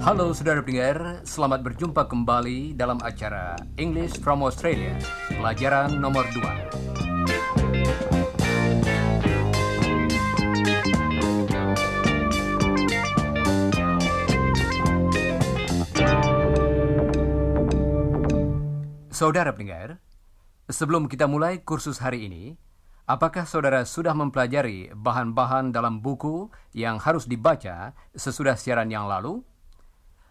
Halo saudara pendengar, selamat berjumpa kembali dalam acara English from Australia, pelajaran nomor 2. Saudara pendengar, sebelum kita mulai kursus hari ini, apakah saudara sudah mempelajari bahan-bahan dalam buku yang harus dibaca sesudah siaran yang lalu?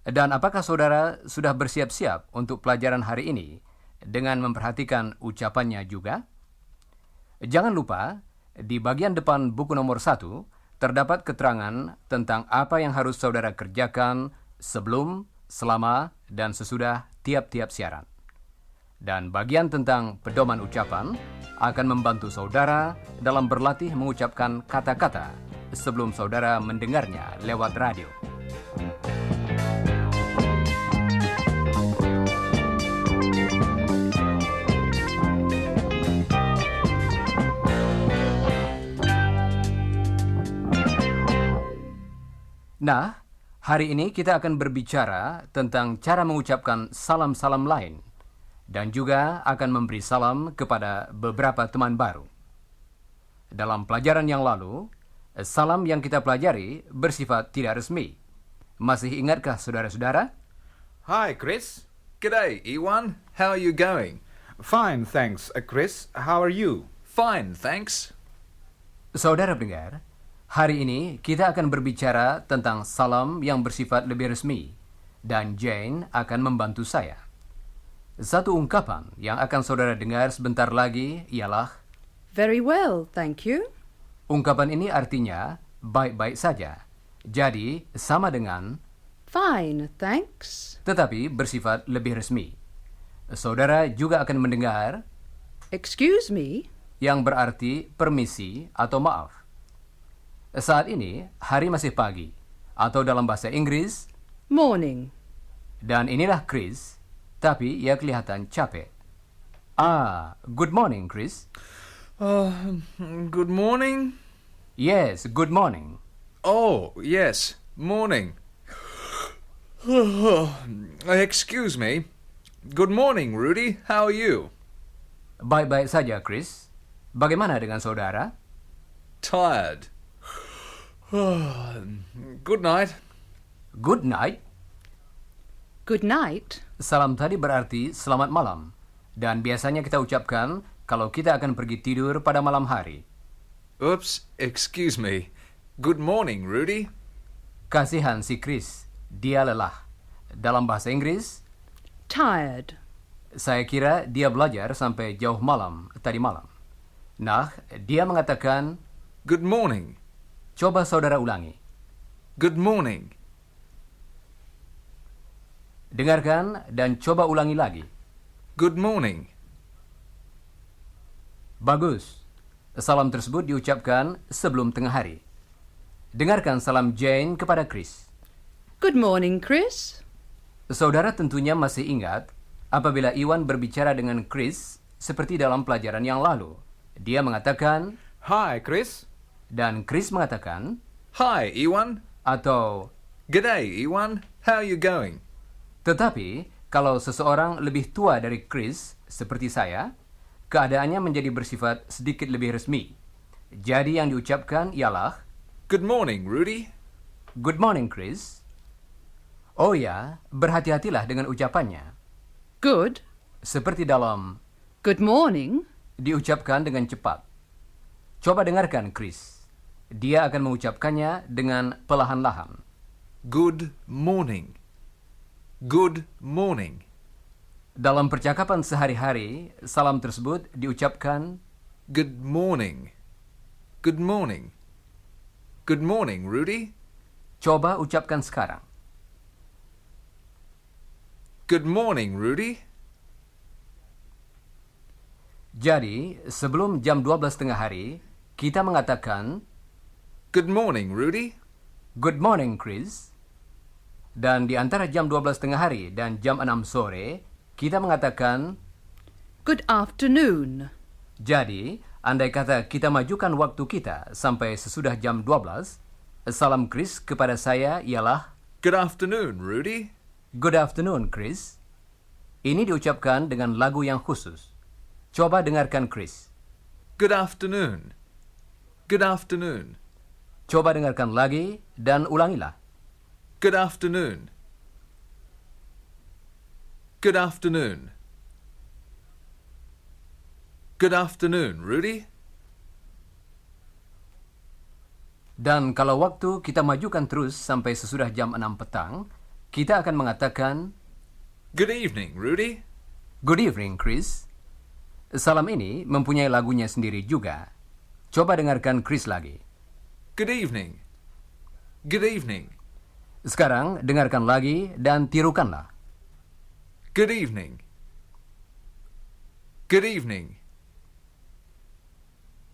Dan apakah saudara sudah bersiap-siap untuk pelajaran hari ini dengan memperhatikan ucapannya juga? Jangan lupa, di bagian depan buku nomor 1 terdapat keterangan tentang apa yang harus saudara kerjakan sebelum, selama, dan sesudah tiap-tiap siaran. Dan bagian tentang pedoman ucapan akan membantu saudara dalam berlatih mengucapkan kata-kata sebelum saudara mendengarnya lewat radio. Nah, hari ini kita akan berbicara tentang cara mengucapkan salam-salam lain dan juga akan memberi salam kepada beberapa teman baru. Dalam pelajaran yang lalu, salam yang kita pelajari bersifat tidak resmi. Masih ingatkah saudara-saudara? Hi, Chris. G'day, Ewan. How are you going? Fine, thanks, Chris. How are you? Fine, thanks. Saudara pendengar, hari ini kita akan berbicara tentang salam yang bersifat lebih resmi, dan Jane akan membantu saya. Satu ungkapan yang akan saudara dengar sebentar lagi ialah Very well, thank you. ungkapan ini artinya baik-baik saja. Jadi sama dengan Fine, thanks. tetapi bersifat lebih resmi. Saudara juga akan mendengar Excuse me. yang berarti permisi atau maaf. Saat ini hari masih pagi atau dalam bahasa Inggris Morning. dan inilah Chris, tapi ia kelihatan capek. Good morning, Chris. Good morning? Yes, good morning. Oh, yes, morning. Excuse me. Good morning, Rudy. How are you? Baik-baik saja, Chris. Bagaimana dengan saudara? Tired. Good night. Good night. Good night. Salam tadi berarti selamat malam. Dan biasanya kita ucapkan kalau kita akan pergi tidur pada malam hari. Oops, excuse me. Good morning, Rudy. Kasihan si Chris, dia lelah. Dalam bahasa Inggris, Tired. saya kira dia belajar sampai jauh malam tadi malam. Nah, dia mengatakan, Good morning. coba saudara ulangi. Good morning. Dengarkan dan coba ulangi lagi. Good morning. Bagus. Salam tersebut diucapkan sebelum tengah hari. Dengarkan salam Jane kepada Chris. Good morning, Chris. Saudara tentunya masih ingat apabila Iwan berbicara dengan Chris seperti dalam pelajaran yang lalu. Dia mengatakan, Hi, Chris. dan Chris mengatakan, Hi, Ewan. atau, G'day, Ewan. How are you going? tetapi kalau seseorang lebih tua dari Chris seperti saya, keadaannya menjadi bersifat sedikit lebih resmi. Jadi yang diucapkan ialah, Good morning, Rudy. Good morning, Chris. Oh ya, berhati-hatilah dengan ucapannya. Good. Seperti dalam Good morning. diucapkan dengan cepat. Coba dengarkan Chris. Dia akan mengucapkannya dengan perlahan-lahan. Good morning. Good morning. Dalam percakapan sehari-hari, salam tersebut diucapkan Good morning. Good morning. Good morning, Rudy. coba ucapkan sekarang. Good morning, Rudy. Jadi, sebelum jam 12 tengah hari, kita mengatakan Good morning, Rudy. Good morning, Chris. Dan di antara jam 12 tengah hari dan jam 6 sore, kita mengatakan Good afternoon. Jadi, andai kata kita majukan waktu kita sampai sesudah jam 12, salam Chris kepada saya ialah Good afternoon, Rudy. Good afternoon, Chris. Ini diucapkan dengan lagu yang khusus. Coba dengarkan Chris. Good afternoon. Good afternoon. Coba dengarkan lagi dan ulangilah. Good afternoon. Good afternoon. Good afternoon, Rudy. Dan kalau waktu kita majukan terus sampai sesudah jam 6 petang, kita akan mengatakan Good evening, Rudy. Good evening, Chris. Salam ini mempunyai lagunya sendiri juga. Coba dengarkan Chris lagi. Good evening. Good evening. Sekarang dengarkan lagi dan tirukanlah. Good evening. Good evening.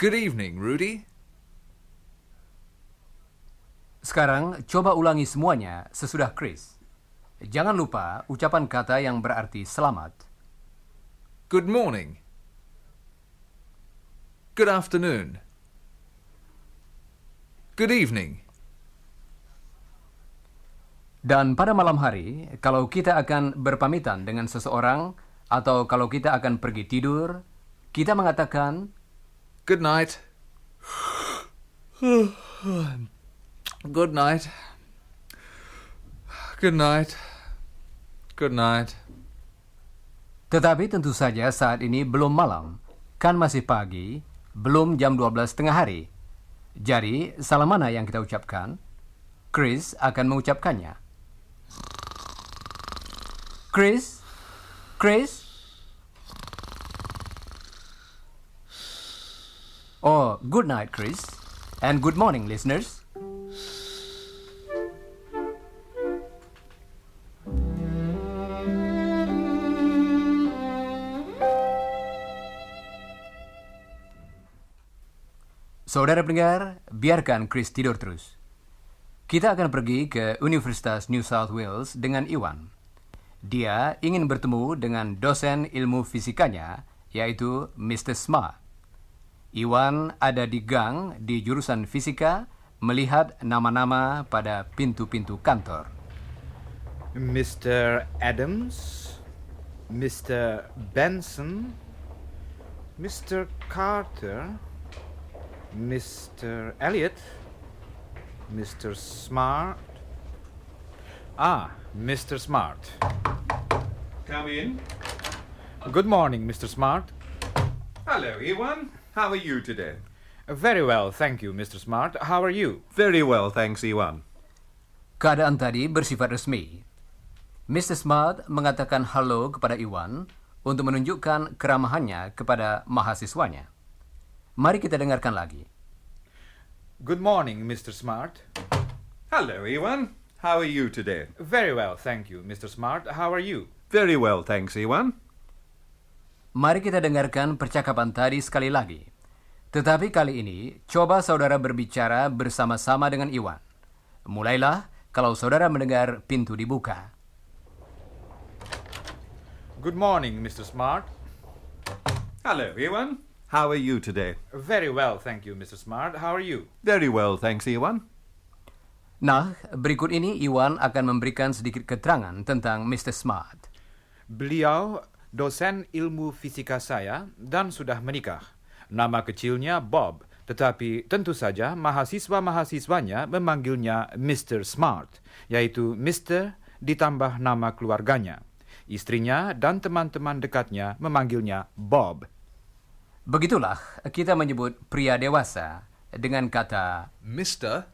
Good evening, Rudy. Sekarang coba ulangi semuanya sesudah Chris. Jangan lupa ucapan kata yang berarti selamat. Good morning. Good afternoon. Good evening. Dan pada malam hari, kalau kita akan berpamitan dengan seseorang atau kalau kita akan pergi tidur, kita mengatakan Good night. Good night. Good night. Good night. tetapi tentu saja saat ini belum malam, kan masih pagi, belum jam 12 tengah hari. Jadi, salam mana yang kita ucapkan? Chris akan mengucapkannya. Chris? Chris? Oh, good night, Chris. And good morning, listeners. Saudara pendengar, biarkan Chris tidur terus. Kita akan pergi ke Universitas New South Wales dengan Iwan. Dia ingin bertemu dengan dosen ilmu fisikanya, yaitu Mr. Smart. Iwan ada di gang di jurusan fisika, melihat nama-nama pada pintu-pintu kantor. Mr. Adams, Mr. Benson, Mr. Carter, Mr. Elliot, Mr. Smart. Mr. Smart. Come in. Good morning, Mr. Smart. Hello, Ewan. How are you today? Very well, thank you, Mr. Smart. How are you? Very well, thanks, Ewan. Keadaan tadi bersifat resmi. Mr. Smart mengatakan halo kepada Iwan untuk menunjukkan keramahannya kepada mahasiswanya. Mari kita dengarkan lagi. Good morning, Mr. Smart. Hello, Ewan. How are you today? Very well, thank you, Mr. Smart. How are you? Very well, thanks, Ewan. Mari kita dengarkan percakapan tadi sekali lagi. Tetapi kali ini, coba saudara berbicara bersama-sama dengan Iwan. Mulailah kalau saudara mendengar pintu dibuka. Good morning, Mr. Smart. Hello, Ewan. How are you today? Very well, thank you, Mr. Smart. How are you? Very well, thanks, Ewan. Nah, berikut ini Iwan akan memberikan sedikit keterangan tentang Mr. Smart. Beliau dosen ilmu fisika saya dan sudah menikah. Nama kecilnya Bob, tetapi tentu saja mahasiswa-mahasiswanya memanggilnya Mr. Smart, yaitu Mr. ditambah nama keluarganya. Istrinya dan teman-teman dekatnya memanggilnya Bob. Begitulah kita menyebut pria dewasa dengan kata Mr.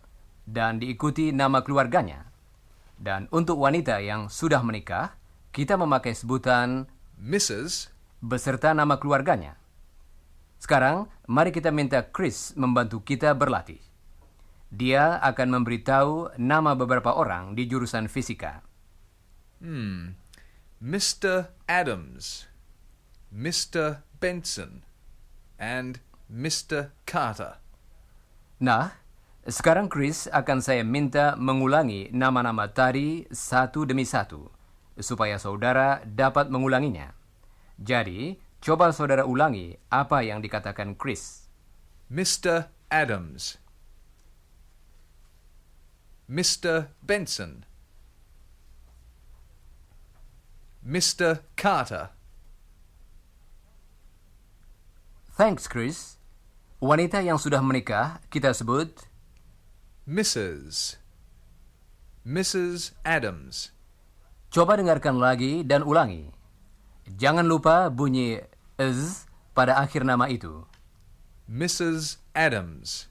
dan diikuti nama keluarganya. Dan untuk wanita yang sudah menikah, kita memakai sebutan Mrs. beserta nama keluarganya. Sekarang, mari kita minta Chris membantu kita berlatih. Dia akan memberitahu nama beberapa orang di jurusan fisika. Mr. Adams, Mr. Benson, and Mr. Carter. Nah, sekarang Chris akan saya minta mengulangi nama-nama tadi satu demi satu, supaya saudara dapat mengulanginya. Jadi, coba saudara ulangi apa yang dikatakan Chris. Mr. Adams. Mr. Benson. Mr. Carter. Thanks, Chris. Wanita yang sudah menikah kita sebut Mrs. Adams. Coba dengarkan lagi dan ulangi. Jangan lupa bunyi "z" pada akhir nama itu. Mrs. Adams.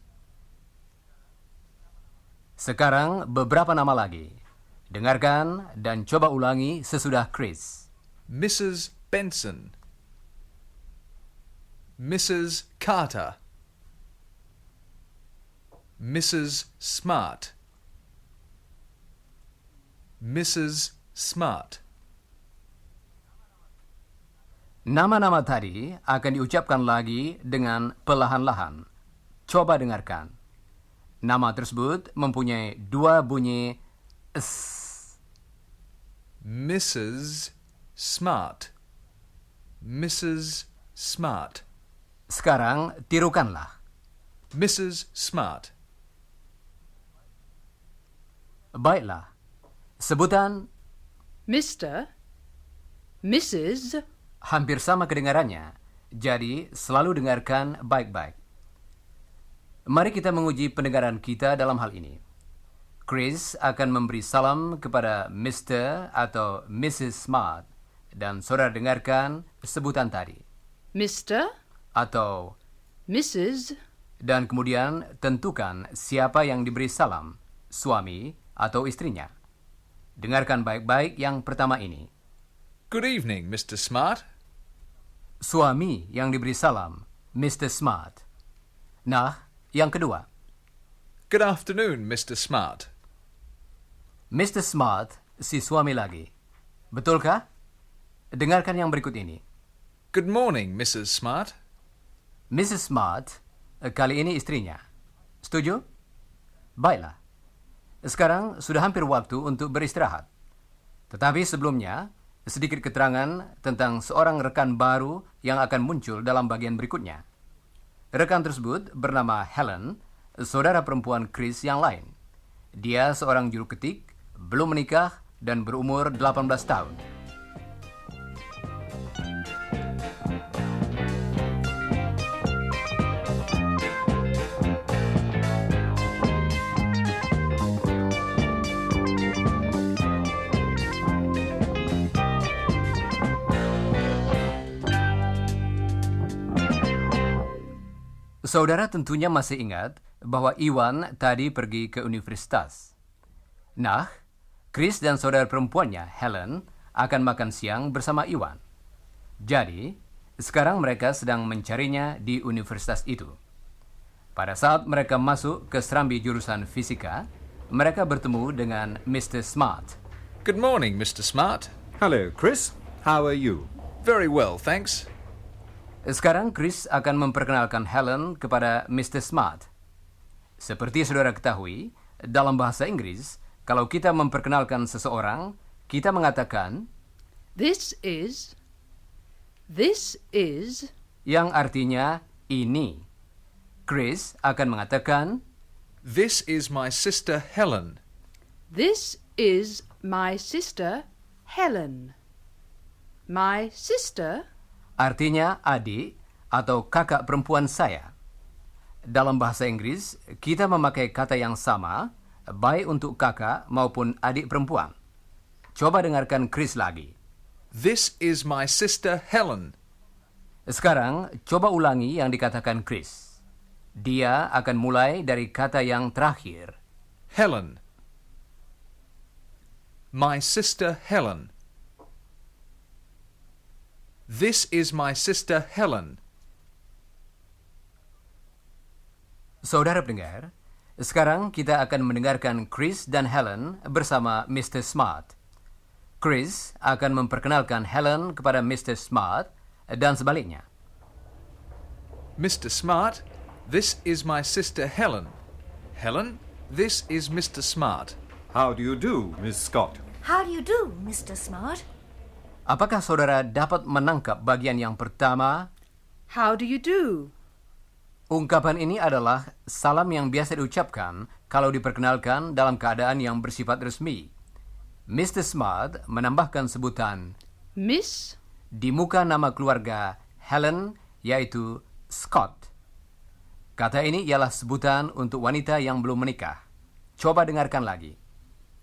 Sekarang beberapa nama lagi. Dengarkan dan coba ulangi sesudah Chris. Mrs. Benson. Mrs. Carter. Mrs. Smart. Mrs. Smart. Nama-nama tadi akan diucapkan lagi dengan perlahan-lahan. Coba dengarkan. Nama tersebut mempunyai dua bunyi S. Mrs. Smart. Mrs. Smart. Sekarang tirukanlah. Mrs. Smart. Baiklah. Sebutan Mr., Mrs., hampir sama kedengarannya, jadi selalu dengarkan baik-baik. Mari kita menguji pendengaran kita dalam hal ini. Chris akan memberi salam kepada Mr. atau Mrs. Smart dan saudara dengarkan sebutan tadi. Mr., Atau Mrs., dan kemudian tentukan siapa yang diberi salam, suami atau istrinya. Dengarkan baik-baik yang pertama ini. Good evening, Mr. Smart. Suami yang diberi salam, Mr. Smart. Nah, yang kedua. Good afternoon, Mr. Smart. Mr. Smart, si suami lagi. Betulkah? Dengarkan yang berikut ini. Good morning, Mrs. Smart. Mrs. Smart, kali ini istrinya. Setuju? Baiklah. Sekarang sudah hampir waktu untuk beristirahat. Tetapi sebelumnya, sedikit keterangan tentang seorang rekan baru yang akan muncul dalam bagian berikutnya. Rekan tersebut bernama Helen, saudara perempuan Chris yang lain. Dia seorang juru ketik, belum menikah, dan berumur 18 tahun. Saudara tentunya masih ingat bahwa Iwan tadi pergi ke universitas. Nah, Chris dan saudara perempuannya, Helen, akan makan siang bersama Iwan. Jadi, sekarang mereka sedang mencarinya di universitas itu. Pada saat mereka masuk ke serambi jurusan fisika, mereka bertemu dengan Mr. Smart. Good morning, Mr. Smart. Hello, Chris. How are you? Very well, thanks. Sekarang Chris akan memperkenalkan Helen kepada Mr. Smart. Seperti saudara ketahui, dalam bahasa Inggris, kalau kita memperkenalkan seseorang, kita mengatakan this is, yang artinya ini. Chris akan mengatakan This is my sister Helen. this is my sister Helen. My sister, artinya adik atau kakak perempuan saya. Dalam bahasa Inggris, kita memakai kata yang sama, baik untuk kakak maupun adik perempuan. Coba dengarkan Chris lagi. This is my sister Helen. Sekarang, coba ulangi yang dikatakan Chris. Dia akan mulai dari kata yang terakhir. Helen. My sister Helen. This is my sister Helen. Saudara pendengar, sekarang kita akan mendengarkan Chris dan Helen bersama Mr. Smart. Chris akan memperkenalkan Helen kepada Mr. Smart dan sebaliknya. Mr. Smart, this is my sister Helen. Helen, this is Mr. Smart. How do you do, Miss Scott? How do you do, Mr. Smart? Apakah saudara dapat menangkap bagian yang pertama? How do you do? Ungkapan ini adalah salam yang biasa diucapkan kalau diperkenalkan dalam keadaan yang bersifat resmi. Mr. Smart menambahkan sebutan Miss, di muka nama keluarga Helen, yaitu Scott. Kata ini ialah sebutan untuk wanita yang belum menikah. Coba dengarkan lagi.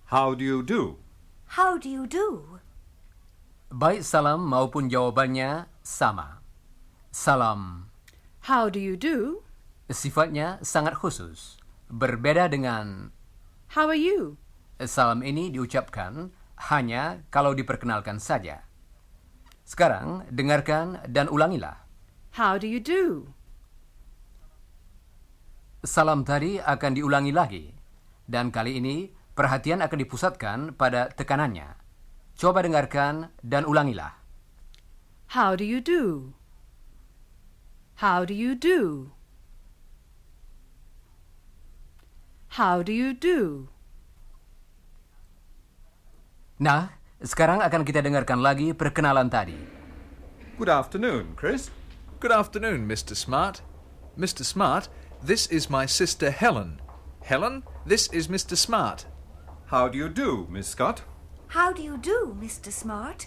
How do you do? How do you do? Baik salam maupun jawabannya sama. Salam how do you do? sifatnya sangat khusus. Berbeda dengan How are you? salam ini diucapkan hanya kalau diperkenalkan saja. Sekarang dengarkan dan ulangilah. How do you do? Salam tadi akan diulangi lagi, dan kali ini perhatian akan dipusatkan pada tekanannya. Coba dengarkan dan ulangilah. How do you do? How do you do? How do you do? Nah, sekarang akan kita dengarkan lagi perkenalan tadi. Good afternoon, Chris. Good afternoon, Mr. Smart. Mr. Smart, this is my sister Helen. Helen, this is Mr. Smart. How do you do, Miss Scott? How do you do, Mr. Smart?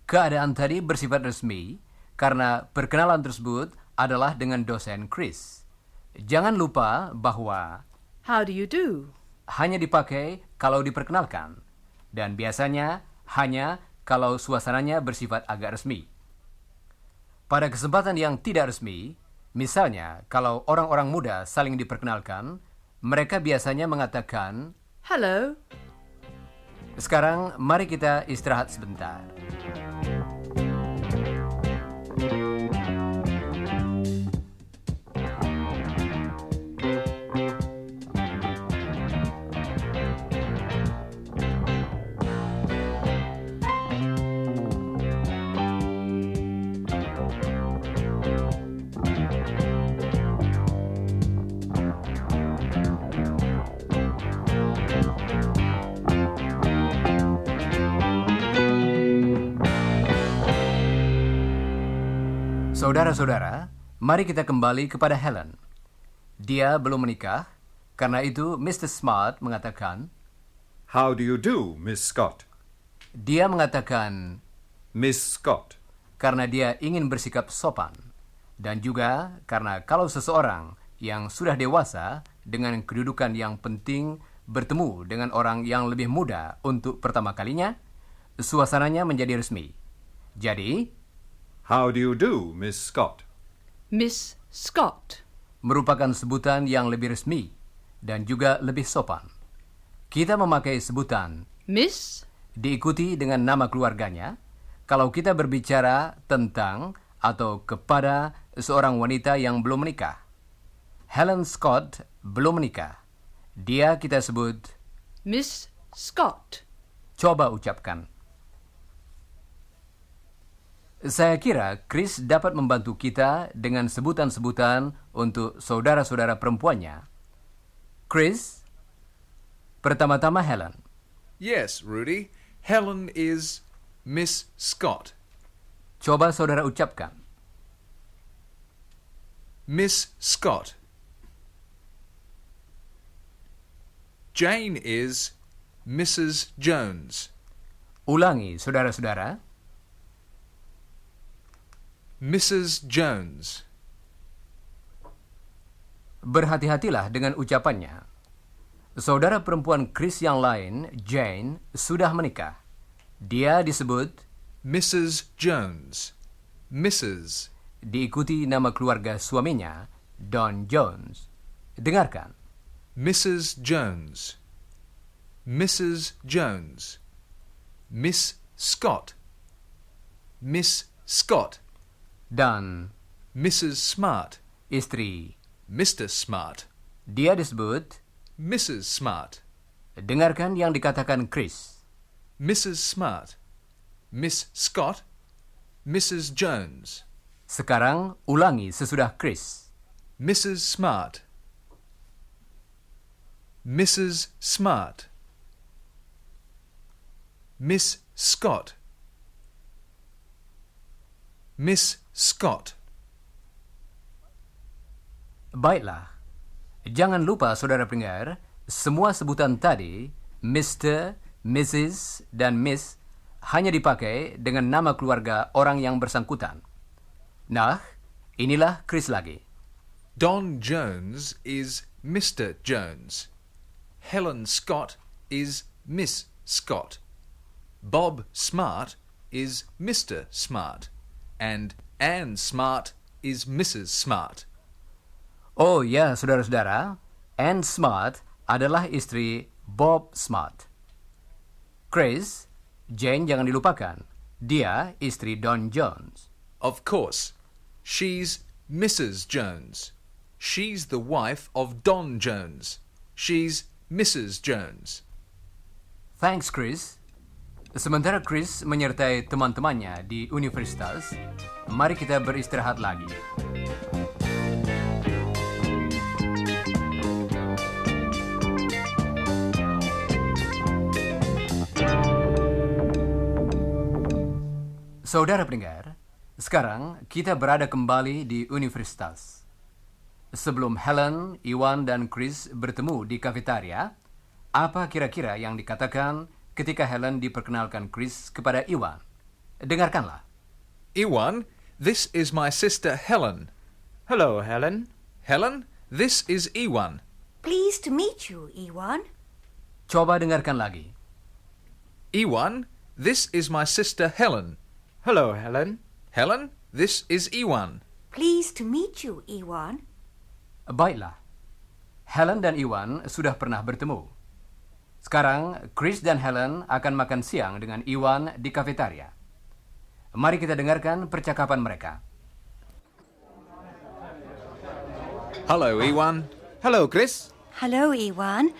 Keadaan tadi bersifat resmi karena perkenalan tersebut adalah dengan dosen Chris. Jangan lupa bahwa How do you do? hanya dipakai kalau diperkenalkan, dan biasanya hanya kalau suasananya bersifat agak resmi. Pada kesempatan yang tidak resmi, misalnya kalau orang-orang muda saling diperkenalkan, mereka biasanya mengatakan, Hello. sekarang mari kita istirahat sebentar. Saudara-saudara, mari kita kembali kepada Helen. Dia belum menikah, karena itu Mr. Smart mengatakan, How do you do, Miss Scott? dia mengatakan Miss Scott. karena dia ingin bersikap sopan, dan juga karena kalau seseorang yang sudah dewasa dengan kedudukan yang penting bertemu dengan orang yang lebih muda untuk pertama kalinya, suasananya menjadi resmi. Jadi, How do you do, Miss Scott? Miss Scott. merupakan sebutan yang lebih resmi dan juga lebih sopan. Kita memakai sebutan Miss, diikuti dengan nama keluarganya kalau kita berbicara tentang atau kepada seorang wanita yang belum menikah. Helen Scott belum menikah. Dia kita sebut, Miss Scott. coba ucapkan. Saya kira Chris dapat membantu kita dengan sebutan-sebutan untuk saudara-saudara perempuannya. Chris, pertama-tama Helen. Yes, Rudy. Helen is Miss Scott. Coba saudara ucapkan. Miss Scott. Jane is Mrs. Jones. Ulangi, saudara-saudara. Mrs. Jones. Berhati-hatilah dengan ucapannya. Saudara perempuan Chris yang lain, Jane, sudah menikah. Dia disebut Mrs. Jones. Mrs. diikuti nama keluarga suaminya, Don Jones. Dengarkan. Mrs. Jones. Mrs. Jones. Miss Scott. Miss Scott. Dan Mrs. Smart. istri. Mr. Smart. Dia disebut, Mrs. Smart. dengarkan yang dikatakan Chris. Mrs. Smart. Miss Scott. Mrs. Jones. Sekarang ulangi sesudah Chris. Mrs. Smart. Mrs. Smart. Miss Scott. Miss Scott. Baiklah. Jangan lupa, saudara pendengar, semua sebutan tadi, Mr., Mrs., dan Miss, hanya dipakai dengan nama keluarga orang yang bersangkutan. Nah, inilah Chris lagi. Don Jones is Mr. Jones. Helen Scott is Miss Scott. Bob Smart is Mr. Smart. And Anne Smart is Mrs. Smart. Oh ya, saudara-saudara, Anne Smart adalah istri Bob Smart. Chris, Jane jangan dilupakan. Dia istri Don Jones. Of course, she's Mrs. Jones. She's the wife of Don Jones. She's Mrs. Jones. Thanks, Chris. Sementara Chris menyertai teman-temannya di universitas, mari kita beristirahat lagi. Saudara pendengar, sekarang kita berada kembali di universitas. Sebelum Helen, Iwan, dan Chris bertemu di kafetaria, apa kira-kira yang dikatakan ketika Helen diperkenalkan Chris kepada Iwan? Dengarkanlah. Iwan, this is my sister Helen. Hello, Helen. Helen, this is Iwan. Pleased to meet you, Iwan. Coba dengarkan lagi. Iwan, this is my sister Helen. Hello, Helen. Helen, this is Iwan. Pleased to meet you, Iwan. Baiklah. Helen dan Iwan sudah pernah bertemu. Sekarang, Chris dan Helen akan makan siang dengan Iwan di kafetaria. Mari kita dengarkan percakapan mereka. Hello, Iwan. Hello, Chris. Hello, Iwan.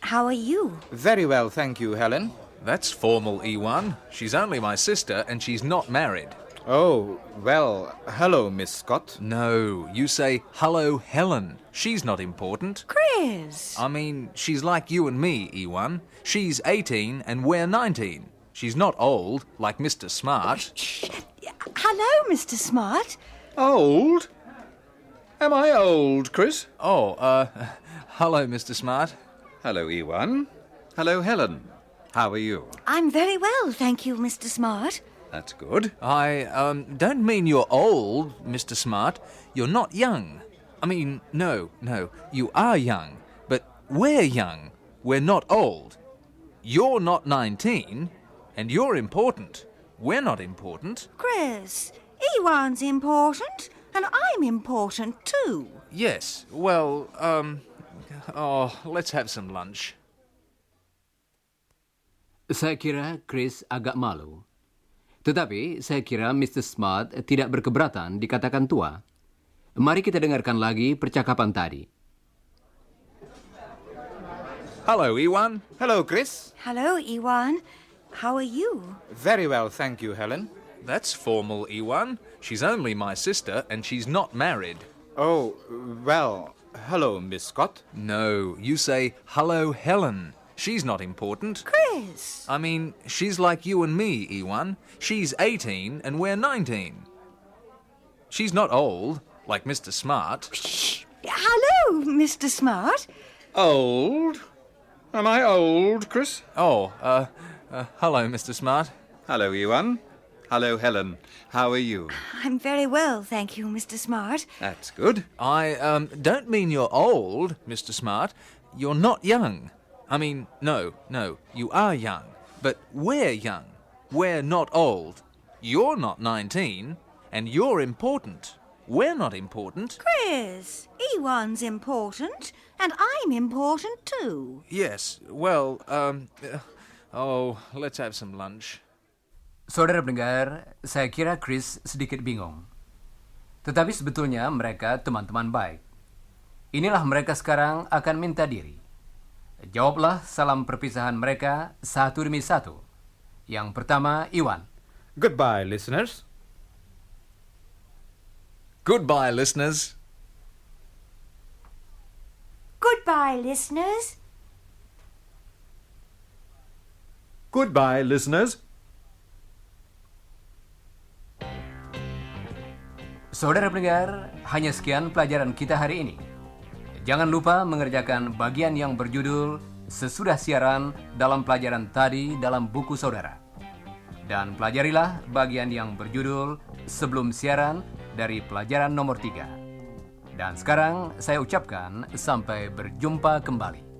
How are you? Very well, thank you, Helen. That's formal, Iwan. She's only my sister and she's not married. Oh, well, hello, Miss Scott. No, you say, hello, Helen. She's not important. Chris. I mean, she's like you and me, Iwan. She's 18 and we're 19. She's not old, like Mr. Smart. Hello, Mr. Smart. Old? Am I old, Chris? Oh, hello, Mr. Smart. Hello, Ewan. Hello, Helen. How are you? I'm very well, thank you, Mr. Smart. That's good. I, don't mean you're old, Mr. Smart. You're not young. I mean, no, you are young. But we're young. We're not old. You're not 19, and you're important. We're not important. Chris, Iwan's important, and I'm important too. Yes, well, let's have some lunch. Saya kira Chris agak malu. Tetapi saya kira Mr. Smart tidak berkeberatan dikatakan tua. Mari kita dengarkan lagi percakapan tadi. Hello, Iwan. Hello, Chris. Hello, Iwan. How are you? Very well, thank you, Helen. That's formal, Iwan. She's only my sister and she's not married. Oh, well, hello, Miss Scott. No, you say, hello, Helen. She's not important. Chris. I mean, she's like you and me, Iwan. She's 18 and we're 19. She's not old, like Mr. Smart. Hello, Mr. Smart. Old? Am I old, Chris? Oh, hello, Mr. Smart. Hello, Ewan. Hello, Helen. How are you? I'm very well, thank you, Mr. Smart. That's good. I, don't mean you're old, Mr. Smart. You're not young. I mean, no, you are young. But we're young. We're not old. You're not 19, and you're important. We're not important. Chris, Iwan's important, and I'm important too. Yes, well, let's have some lunch. Saudara pendengar, saya kira Chris sedikit bingung. Tetapi sebetulnya mereka teman-teman baik. Inilah mereka sekarang akan minta diri. Jawablah salam perpisahan mereka satu demi satu. Yang pertama, Iwan. Goodbye, listeners. Goodbye, listeners. Goodbye, listeners. Goodbye, listeners. Saudara pendengar, hanya sekian pelajaran kita hari ini. Jangan lupa mengerjakan bagian yang berjudul sesudah siaran dalam pelajaran tadi dalam buku saudara. Dan pelajarilah bagian yang berjudul sebelum siaran dari pelajaran nomor 3. Dan sekarang saya ucapkan sampai berjumpa kembali.